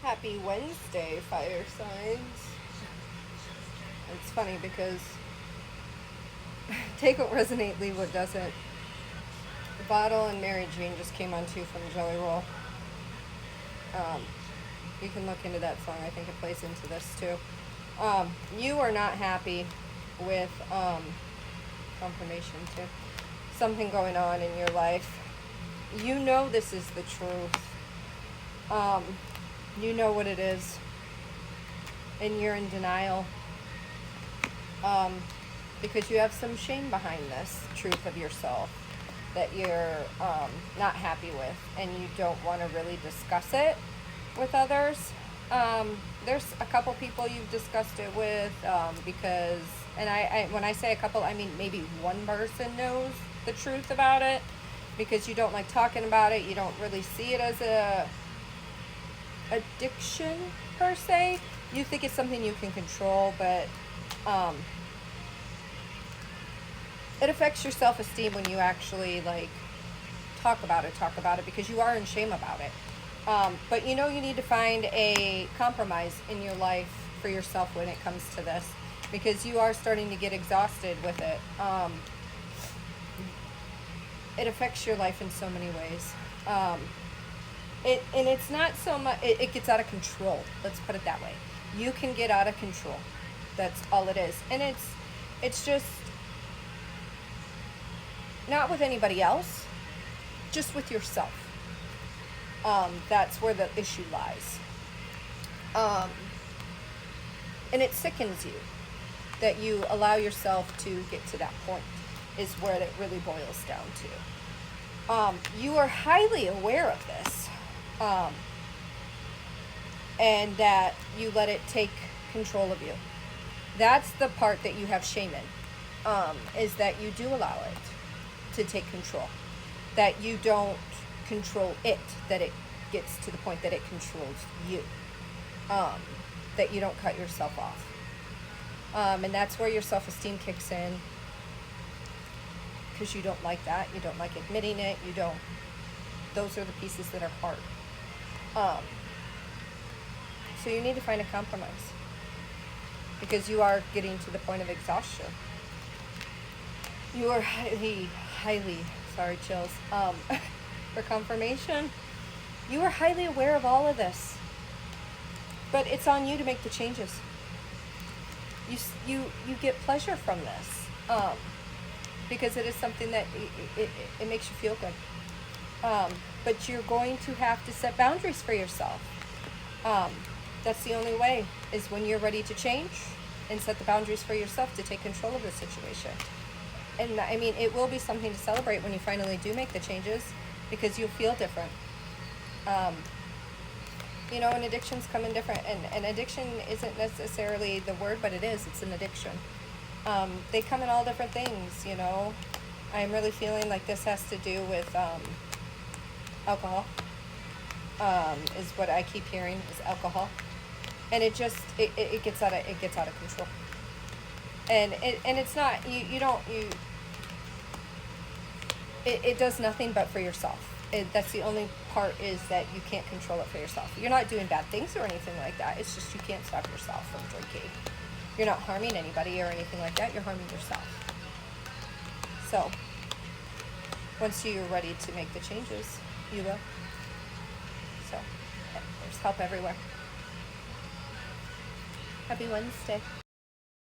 Happy Wednesday, fire signs. It's funny because take what resonate, leave what doesn't. The Bottle and Mary Jane just came on too from Jelly Roll. Um, you can look into that song. I think it plays into this too. You are not happy with confirmation too. Something going on in your life. You know this is the truth. You know what it is, and you're in denial because you have some shame behind this truth of yourself that you're not happy with, and you don't want to really discuss it with others. There's a couple people you've discussed it with because, and I when I say a couple, I mean maybe one person knows the truth about it because you don't like talking about it. You don't really see it as a addiction per se. You think it's something you can control, but it affects your self-esteem when you actually like talk about it because you are in shame about it. But you know you need to find a compromise in your life for yourself when it comes to this because you are starting to get exhausted with it. It affects your life in so many ways. And it's not so much, it gets out of control. Let's put it that way. You can get out of control. That's all it is. And it's just not with anybody else, just with yourself. That's where the issue lies. And it sickens you that you allow yourself to get to that point is where it really boils down to. You are highly aware of this. And that you let it take control of you. That's the part that you have shame in, is that you do allow it to take control. That you don't control it, that it gets to the point that it controls you. That you don't cut yourself off. And that's where your self-esteem kicks in. Because you don't like that. You don't like admitting it. You don't. Those are the pieces that are hard. So you need to find a compromise because you are getting to the point of exhaustion. You are highly, sorry, chills, for confirmation. You are highly aware of all of this, but it's on you to make the changes. You get pleasure from this, because it is something that it makes you feel good. But you're going to have to set boundaries for yourself. That's the only way, is when you're ready to change and set the boundaries for yourself to take control of the situation. And I mean, it will be something to celebrate when you finally do make the changes because you'll feel different. You know, and addictions come in different, and addiction isn't necessarily the word, but it is. It's an addiction. They come in all different things, you know. I'm really feeling like this has to do with alcohol, is what I keep hearing is alcohol, and it just it gets out of control, and it's not it does nothing but for yourself. That's the only part, is that you can't control it for yourself. You're not doing bad things or anything like that. It's just you can't stop yourself from drinking. You're not harming anybody or anything like that. You're harming yourself. So once you're ready to make the changes, you will. So there's help everywhere. Happy Wednesday.